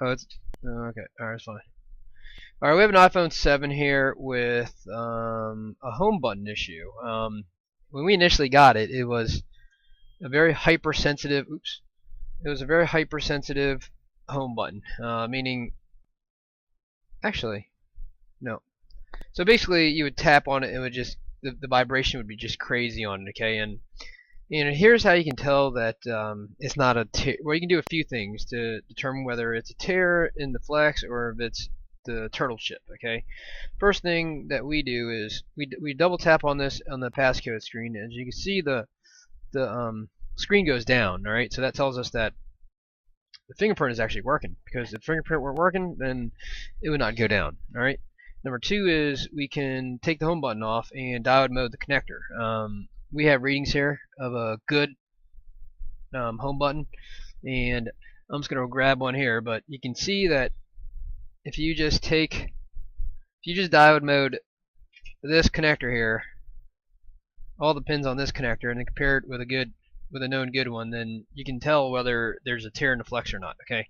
Oh, it's okay. All right, it's fine. All right, we have an iPhone 7 here with a home button issue. When we initially got it, it was a very hypersensitive. Oops. It was a very hypersensitive home button, meaning actually no. So basically, you would tap on it, and it would just the vibration would be just crazy on it. Okay, and here's how you can tell that it's not a tear. Well, you can do a few things to determine whether it's a tear in the flex or if it's the turtle chip. Okay, first thing that we do is we double tap on this on the passcode screen. As you can see, the screen goes down. All right, so that tells us that the fingerprint is actually working, because if the fingerprint weren't working, then it would not go down. All right. Number two is we can take the home button off and diode mode the connector. We have readings here of a good home button, and I'm just going to grab one here, but you can see that if you just diode mode this connector here, all the pins on this connector, and then compare it with a known good one, then you can tell whether there's a tear in the flex or not. Okay.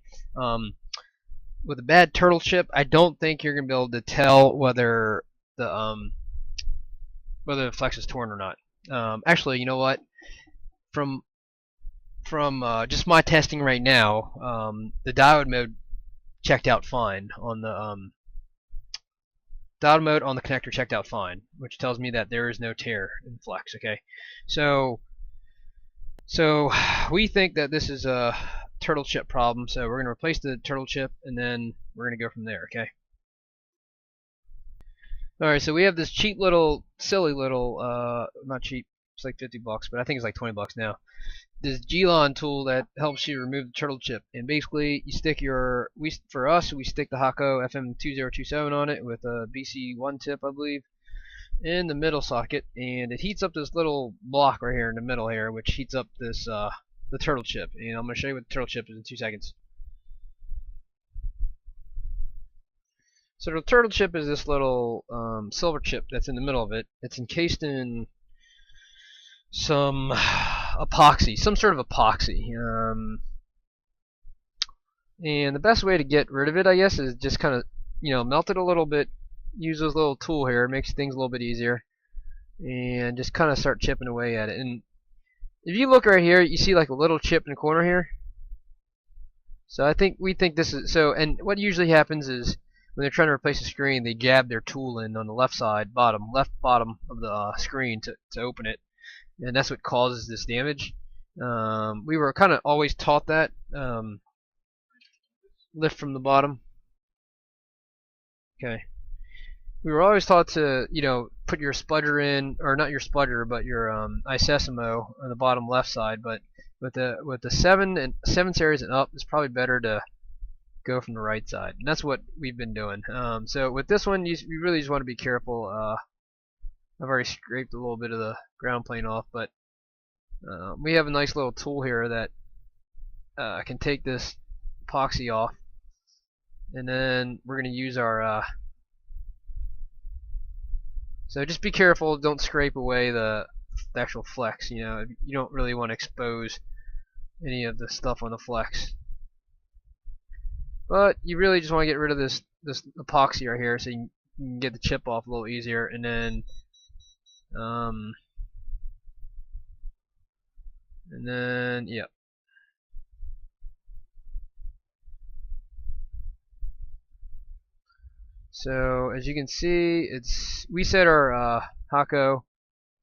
With a bad turtle chip, I don't think you're gonna be able to tell whether the flex is torn or not. Actually, you know what? From just my testing right now, the diode mode checked out fine on the diode mode on the connector checked out fine, which tells me that there is no tear in flex. Okay, so we think that this is a turtle chip problem, so we're going to replace the turtle chip, and then we're going to go from there. Okay. Alright, so we have this cheap little, silly little, not cheap, it's like 50 bucks, but I think it's like 20 bucks now. This G-Lon tool that helps you remove the turtle chip, and basically you stick we stick the Hako FM2027 on it with a BC1 tip, I believe, in the middle socket, and it heats up this little block right here in the middle here, which heats up this the turtle chip, and I'm going to show you what the turtle chip is in 2 seconds. So the turtle chip is this little silver chip that's in the middle of it. It's encased in some epoxy, some sort of epoxy. And the best way to get rid of it, I guess, is just kind of, melt it a little bit. Use this little tool here. It makes things a little bit easier. And just kind of start chipping away at it. And if you look right here, you see like a little chip in the corner here. So we think this is, and what usually happens is when they're trying to replace a screen, they jab their tool in on the left bottom of the screen to open it. And that's what causes this damage. We were kind of always taught that. Lift from the bottom. Okay. We were always taught to, put your spudger in, or not your spudger, but your isesimo on the bottom left side. But with the 7 series and up, it's probably better to go from the right side, and that's what we've been doing. So with this one, you really just want to be careful. I've already scraped a little bit of the ground plane off, but we have a nice little tool here that can take this epoxy off, and then we're going to use our so just be careful, don't scrape away the actual flex. You don't really want to expose any of the stuff on the flex, but you really just want to get rid of this epoxy right here, so you can get the chip off a little easier, and then yeah. So as you can see, we set our Hako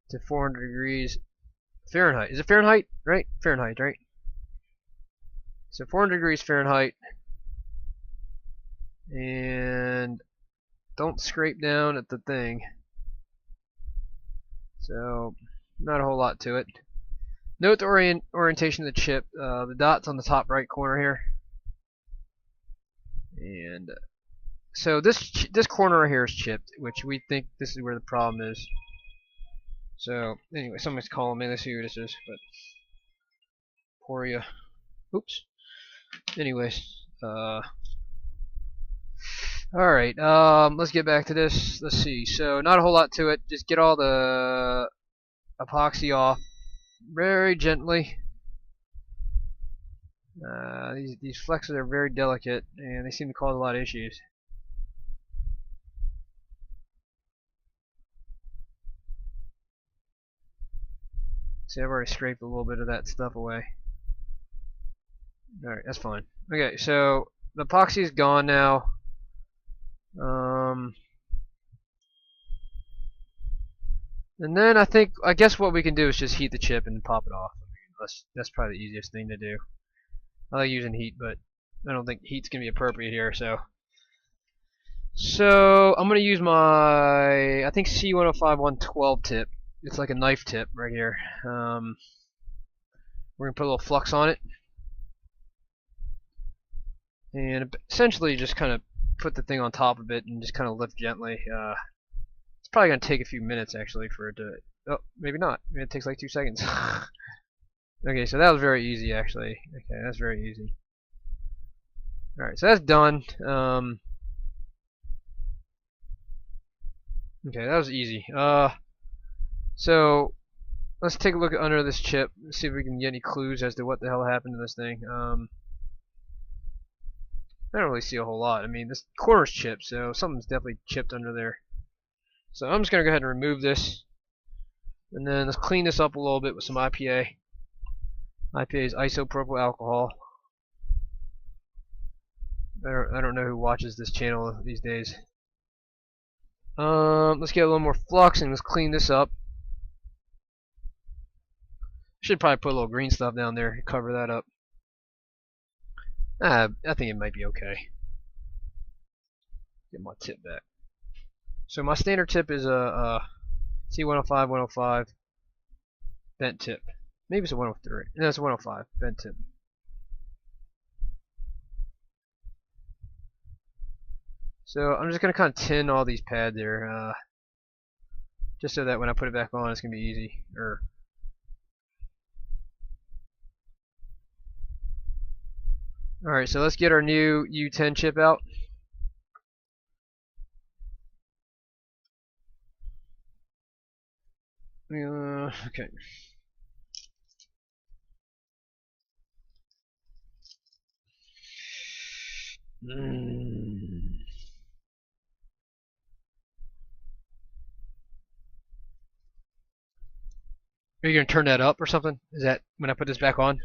to 400 degrees Fahrenheit. Is it Fahrenheit? Right? Fahrenheit, right? So 400 degrees Fahrenheit, and don't scrape down at the thing. So not a whole lot to it. Note the orientation of the chip. The dot's on the top right corner here, and so this corner right here is chipped, which we think this is where the problem is. So anyway, somebody's calling me. Let's see who this is. But poor you. Oops. Anyways, all right. Let's get back to this. Let's see. So not a whole lot to it. Just get all the epoxy off very gently. These flexes are very delicate, and they seem to cause a lot of issues. See, I've already scraped a little bit of that stuff away. Alright, that's fine. Okay, so the epoxy is gone now. And then I guess what we can do is just heat the chip and pop it off. I mean, that's probably the easiest thing to do. I like using heat, but I don't think heat's gonna be appropriate here. So I'm gonna use my I think C105 112 tip. It's like a knife tip right here. We're gonna put a little flux on it, and essentially just kind of put the thing on top of it and just kind of lift gently. It's probably gonna take a few minutes actually for it to. Oh, maybe not. Maybe it takes like 2 seconds. Okay, so that was very easy actually. Okay, that's very easy. All right, so that's done. Okay, that was easy. So let's take a look under this chip, see if we can get any clues as to what the hell happened to this thing. I don't really see a whole lot. I mean, this corner's chipped, so something's definitely chipped under there. So I'm just gonna go ahead and remove this, and then let's clean this up a little bit with some IPA. IPA is isopropyl alcohol. I don't know who watches this channel these days. Let's get a little more flux and let's clean this up. Should probably put a little green stuff down there to cover that up. I think it might be okay. Get my tip back. So my standard tip is a C105 105 bent tip. Maybe it's a 103. No, it's a 105 bent tip. So I'm just gonna kind of tin all these pads here, just so that when I put it back on, it's gonna be easy. All right, so let's get our new U10 chip out. Okay. Are you gonna turn that up or something? Is that when I put this back on?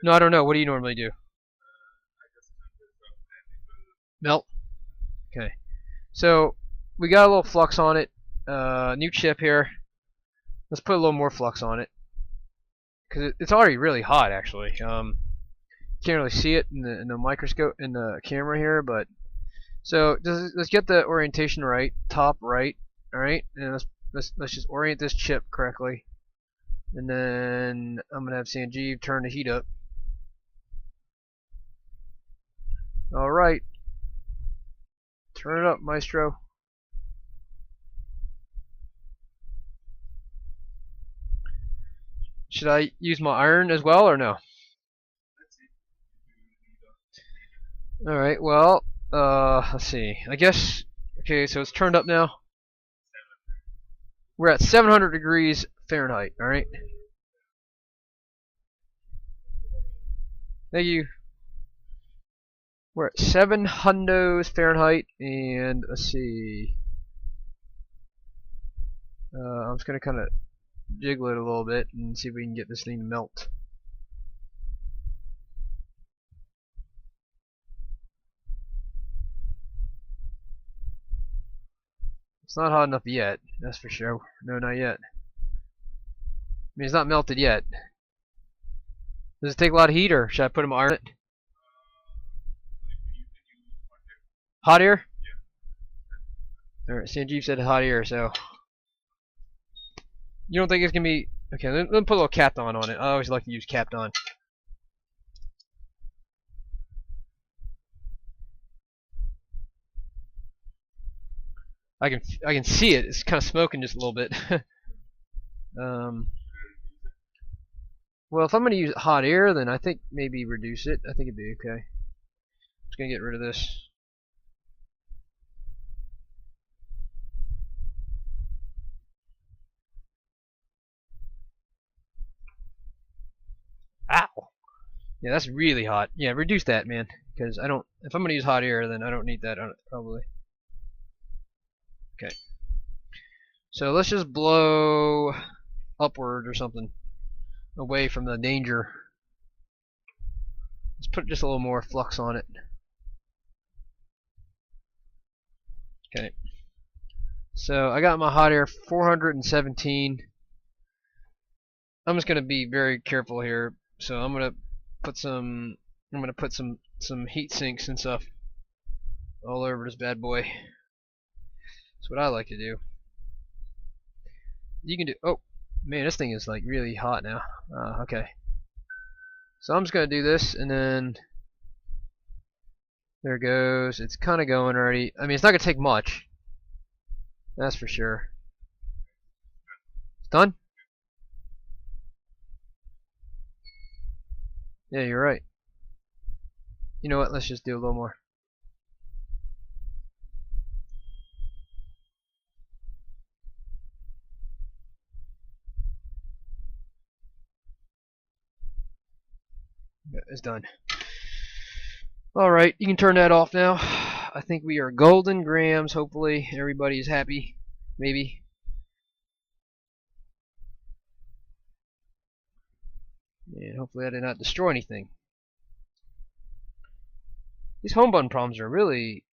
No, I don't know. What do you normally do? Melt. Okay. So we got a little flux on it. New chip here. Let's put a little more flux on it because it's already really hot actually. Can't really see it in the microscope in the camera here, but so let's get the orientation right. Top right. All right, and let's just orient this chip correctly. And then I'm gonna have Sanjeev turn the heat up. All right, turn it up, Maestro. Should I use my iron as well or no? All right. Well, let's see. I guess. Okay, so it's turned up now. We're at 700 degrees Fahrenheit. All right. Thank you. We're at 700 Fahrenheit, and let's see. I'm just gonna kind of jiggle it a little bit and see if we can get this thing to melt. It's not hot enough yet, that's for sure. No, not yet. I mean, it's not melted yet. Does it take a lot of heat, or should I put them iron it? Hot air? Alright, Sanjeev said hot air, so. You don't think it's gonna be. Okay, let me put a little Kapton on it. I always like to use Kapton. I can see it. It's kind of smoking just a little bit. Well, if I'm gonna use hot air, then I think maybe reduce it. I think it'd be okay. Just gonna get rid of this. Ow! Yeah, that's really hot. Yeah, reduce that, man, because I don't. If I'm gonna use hot air, then I don't need that on it probably. Okay. So let's just blow upward or something, away from the danger. Let's put just a little more flux on it. Okay. So I got my hot air 417. I'm just gonna be very careful here. So I'm gonna put some heat sinks and stuff all over this bad boy. That's what I like to do. You can do. Oh man, this thing is like really hot now. Okay. So I'm just gonna do this, and then there it goes. It's kind of going already. I mean, it's not gonna take much. That's for sure. It's done? Yeah, you're right. You know what? Let's just do a little more. Yeah, it's done. Alright, you can turn that off now. I think we are golden grams. Hopefully everybody's happy. Maybe. And hopefully I did not destroy anything. These home button problems are really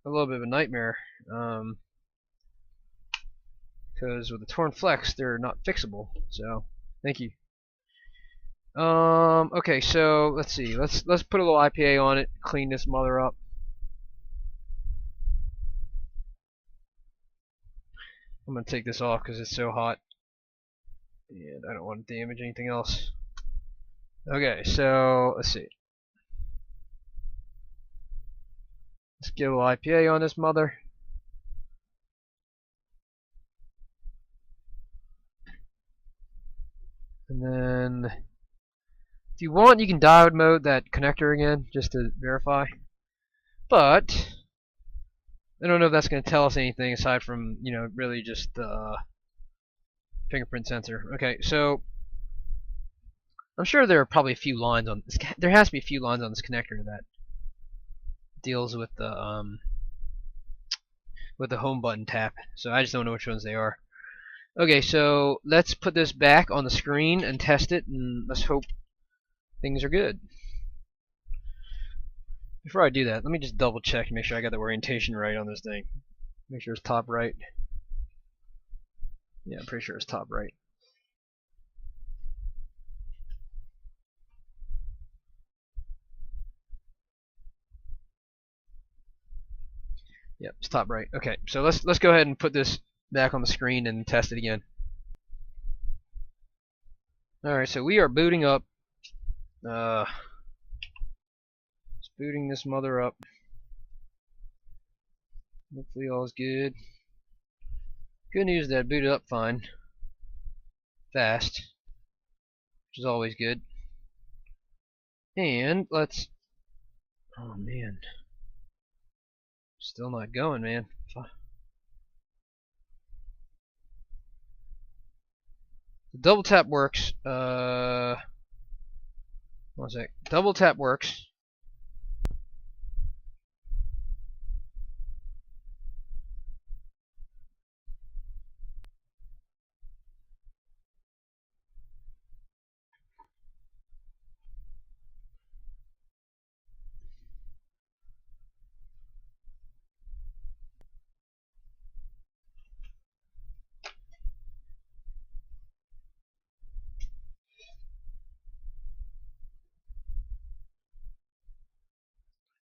a little bit of a nightmare. Because with the torn flex, they're not fixable. So, thank you. Okay, so let's see. Let's put a little IPA on it. Clean this mother up. I'm gonna take this off because it's so hot, and I don't want to damage anything else. Okay, so let's see. Let's get a little IPA on this mother. And then, if you want, you can diode mode that connector again, just to verify. But I don't know if that's going to tell us anything aside from, you know, really just the fingerprint sensor. Okay, so I'm sure there are probably a few lines on this. There has to be a few lines on this connector that deals with the home button tap. So I just don't know which ones they are. Okay, so let's put this back on the screen and test it, and let's hope things are good. Before I do that, let me just double check and make sure I got the orientation right on this thing. Make sure it's top right. Yeah, I'm pretty sure it's top right. Yep, it's top right. Okay, so let's go ahead and put this back on the screen and test it again. Alright, so we are booting up. Just booting this mother up. Hopefully all is good. Good news that it booted up fine. Fast. Which is always good. And let's... Oh man. Still not going, man. The double tap works. One sec. Double tap works.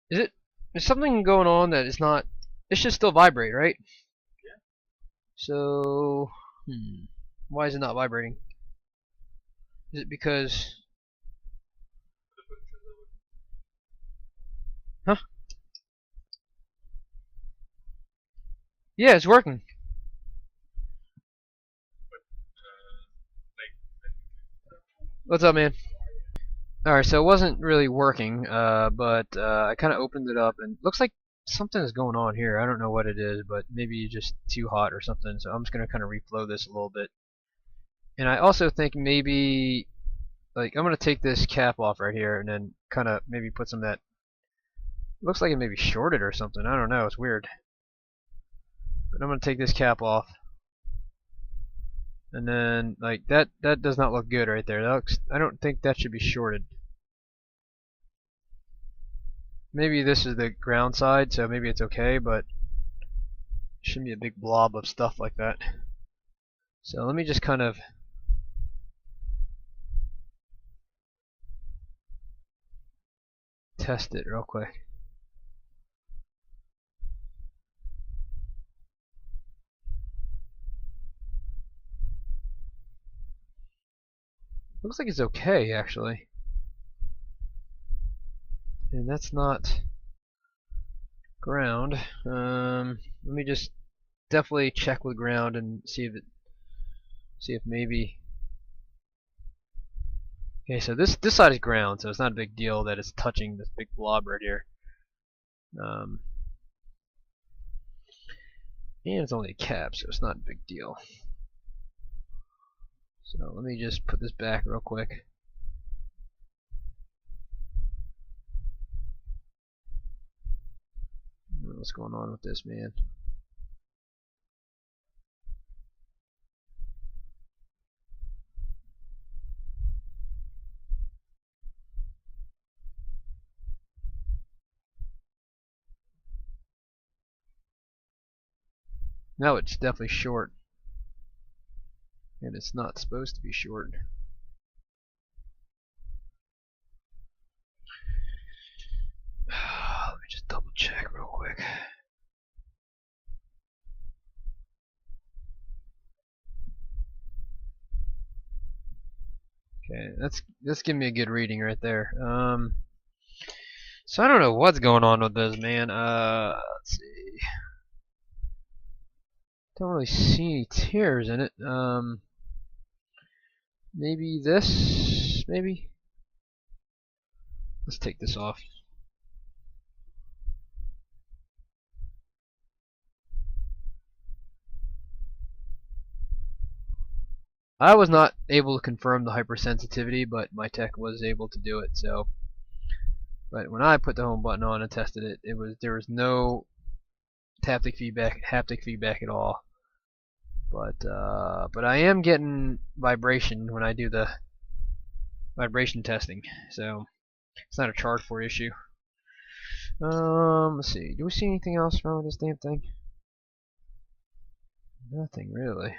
Is something going on that is not... It should still vibrate, right? Yeah. So... Why is it not vibrating? Is it because... Huh? Yeah, it's working. What's up, man? Alright, so it wasn't really working, but I kind of opened it up, and looks like something is going on here. I don't know what it is, but maybe just too hot or something, so I'm just going to kind of reflow this a little bit. And I also think maybe like I'm gonna take this cap off right here and then kind of maybe put some of that. Looks like it may be shorted or something. I don't know. It's weird. But I'm gonna take this cap off, and then like that does not look good right there. That looks. I don't think that should be shorted. Maybe this is the ground side, so maybe it's okay, but it shouldn't be a big blob of stuff like that. So let me just kind of test it real quick. Looks like it's okay actually. And that's not ground. Let me just definitely check with ground and see if maybe. Okay, so this side is ground, so it's not a big deal that it's touching this big blob right here. And it's only a cap, so it's not a big deal. So let me just put this back real quick. I don't know what's going on with this, man? Now it's definitely short. And it's not supposed to be short. Let me just double check real quick. Okay, that's giving me a good reading right there. So I don't know what's going on with this, man. Let's see. Don't really see any tears in it. Maybe this, maybe. Let's take this off. I was not able to confirm the hypersensitivity, but my tech was able to do it. So, but when I put the home button on and tested it, there was no haptic feedback at all. But I am getting vibration when I do the vibration testing, so it's not a charge for issue. Let's see. Do we see anything else wrong with this damn thing? Nothing really.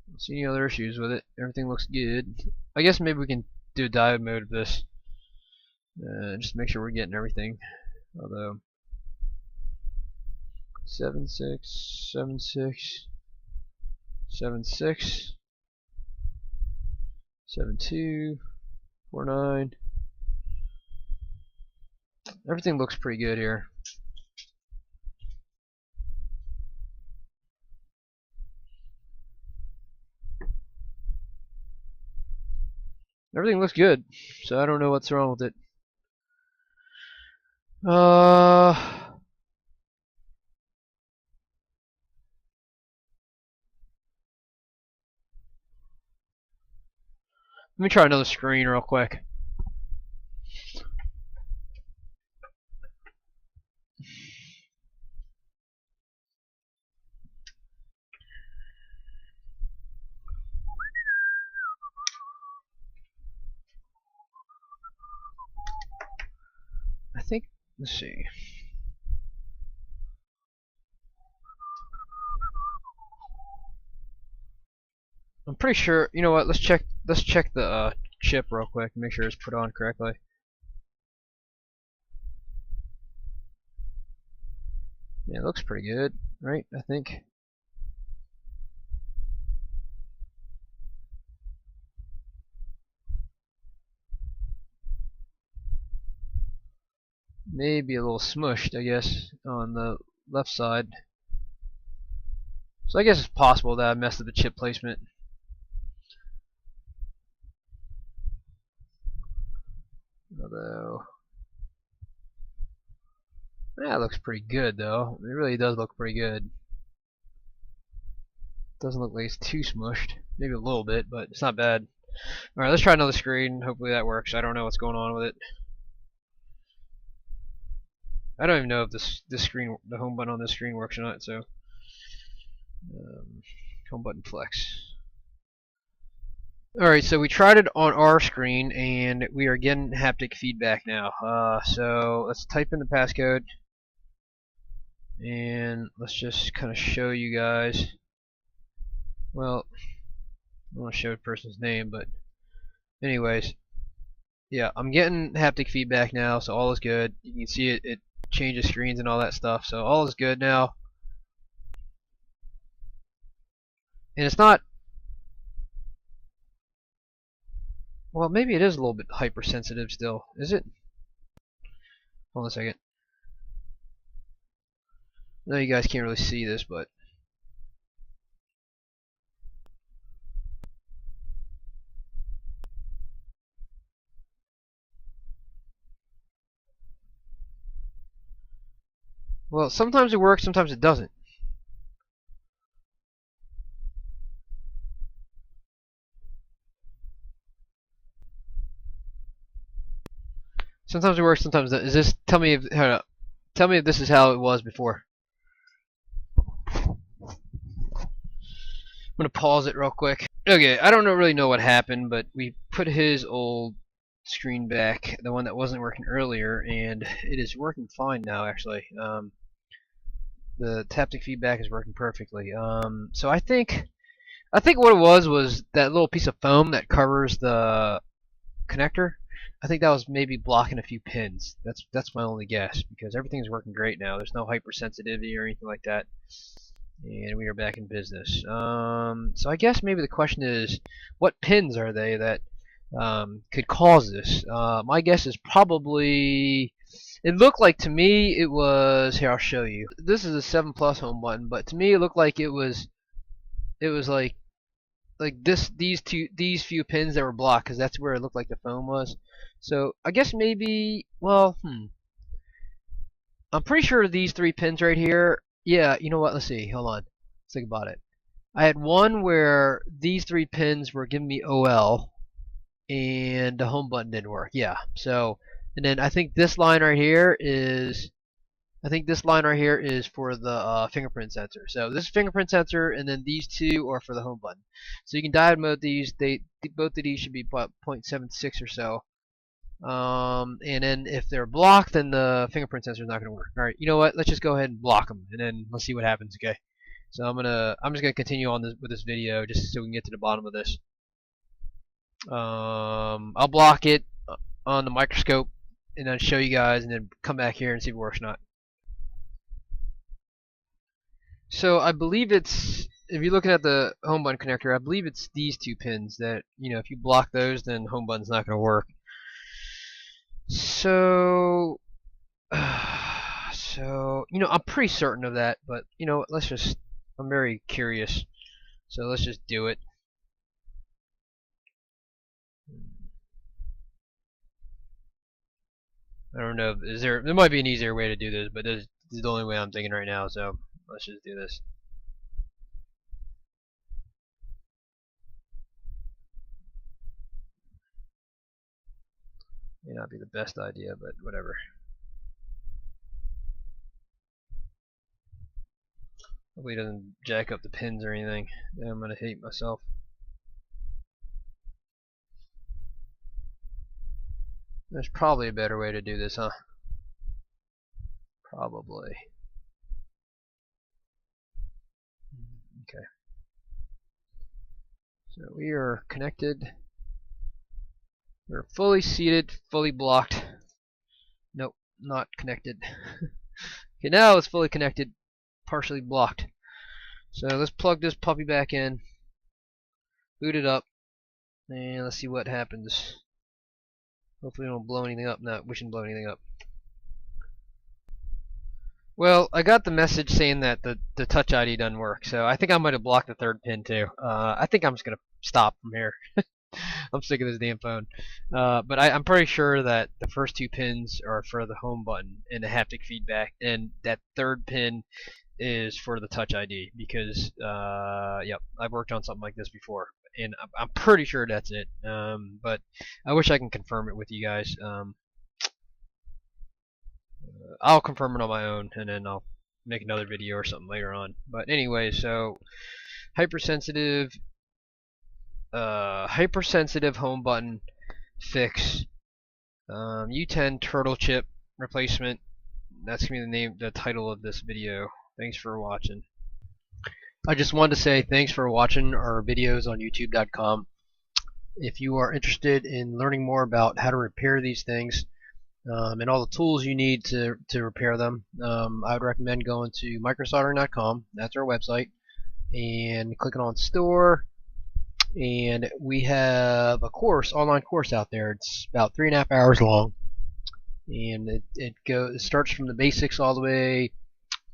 Don't see any other issues with it. Everything looks good. I guess maybe we can do a diode mode of this. Just make sure we're getting everything. Although 76, 76, 76, 72, 49. Everything looks pretty good here. Everything looks good, so I don't know what's wrong with it. Let me try another screen real quick. I think, let's see. I'm pretty sure, you know what, let's check the chip real quick, make sure it's put on correctly. Yeah, it looks pretty good, right? I think. Maybe a little smushed, I guess, on the left side. So I guess it's possible that I messed up the chip placement. Although, that looks pretty good though. It really does look pretty good. Doesn't look like it's too smushed. maybe a little bit, but it's not bad. Alright, let's try another screen. Hopefully that works. I don't know what's going on with it. I don't even know if this screen, the home button on this screen works or not, so home button flex. Alright, so we tried it on our screen and we are getting haptic feedback now. So let's type in the passcode and let's just kind of show you guys. Well, I don't want to show the person's name, but anyways, yeah, I'm getting haptic feedback now, so all is good. You can see it changes screens and all that stuff, so all is good now. And it's not, well, maybe it is a little bit hypersensitive still. Is it? Hold on a second. I know you guys can't really see this, but well, sometimes it works, sometimes it doesn't. Sometimes it works, sometimes it doesn't. Is this? Tell me if this is how it was before. I'm gonna pause it real quick. Okay, I don't really know what happened, but we put his old screen back, the one that wasn't working earlier, and it is working fine now. Actually, the haptic feedback is working perfectly. So I think what it was that little piece of foam that covers the connector. I think that was maybe blocking a few pins. That's my only guess, because everything's working great now. There's no hypersensitivity or anything like that. And we are back in business. So I guess maybe the question is, what pins are they that could cause this? My guess is probably, it looked like to me it was, here I'll show you. This is a 7 Plus home button, but to me it looked like it was like these few pins that were blocked, because that's where it looked like the foam was. So I guess maybe, well, I'm pretty sure these 3 pins right here. Yeah, you know what? Let's see. Hold on. Let's think about it. I had one where these 3 pins were giving me OL, and the home button didn't work. Yeah. So, and then I think this line right here is, for the fingerprint sensor. So this is fingerprint sensor, and then these 2 are for the home button. So you can diode mode these. Both of these should be about 0.76 or so. And then if they're blocked, then the fingerprint sensor is not going to work. All right, you know what? Let's just go ahead and block them, and then let's see what happens. Okay. So I'm just gonna continue on with this video just so we can get to the bottom of this. I'll block it on the microscope, and then show you guys, and then come back here and see if it works or not. So I believe it's, if you're looking at the home button connector, I believe it's these 2 pins that, if you block those, then home button's not going to work. So, I'm pretty certain of that, but I'm very curious, so let's just do it. I don't know, there might be an easier way to do this, but this is the only way I'm thinking right now, so let's just do this. May not be the best idea, but whatever. Hopefully it doesn't jack up the pins or anything. Then I'm gonna hate myself. There's probably a better way to do this, huh? Probably. Okay. So we are connected. We're fully seated, fully blocked. Nope, not connected. Okay, now it's fully connected, partially blocked. So let's plug this puppy back in, boot it up, and let's see what happens. Hopefully we don't blow anything up. No, we shouldn't blow anything up. Well, I got the message saying that the Touch ID doesn't work, so I think I might have blocked the 3rd pin too. I think I'm just going to stop from here. I'm sick of this damn phone. But I'm pretty sure that the first 2 pins are for the home button and the haptic feedback, and that 3rd pin is for the Touch ID, because, yep, I've worked on something like this before. and I'm pretty sure that's it. But I wish I can confirm it with you guys. I'll confirm it on my own, and then I'll make another video or something later on. But anyway, so hypersensitive, hypersensitive home button fix, U10 turtle chip replacement. That's gonna be the title of this video. Thanks for watching. I just wanted to say thanks for watching our videos on YouTube.com. If you are interested in learning more about how to repair these things and all the tools you need to repair them, I would recommend going to Microsoldering.com. That's our website, and clicking on Store. And we have a online course out there. It's about 3.5 hours long, and it starts from the basics all the way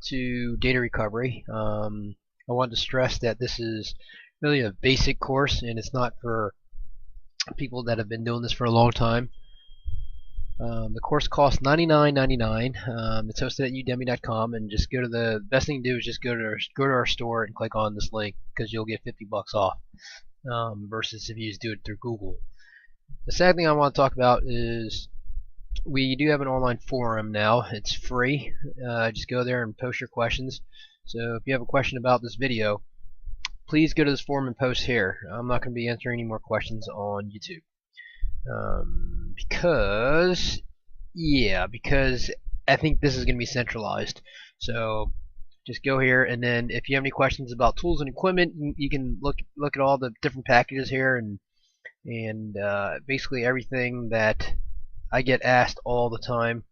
to data recovery. I wanted to stress that this is really a basic course, and it's not for people that have been doing this for a long time. The course costs $99.99. It's hosted at udemy.com, and just go to the best thing to do is just go to our store and click on this link, because you'll get $50 off versus if you just do it through Google. The second thing I want to talk about is we do have an online forum now. It's free. Just go there and post your questions. So if you have a question about this video, please go to this forum and post here. I'm not going to be answering any more questions on YouTube. Because I think this is going to be centralized. So just go here, and then if you have any questions about tools and equipment, you can look at all the different packages here, and basically everything that I get asked all the time.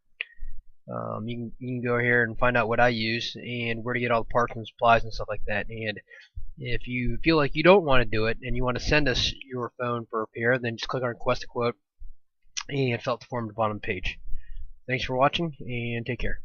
You can go here and find out what I use and where to get all the parts and supplies and stuff like that. And if you feel like you don't want to do it and you want to send us your phone for repair, then just click on Request a Quote and fill out the form at the bottom of the page. Thanks for watching, and take care.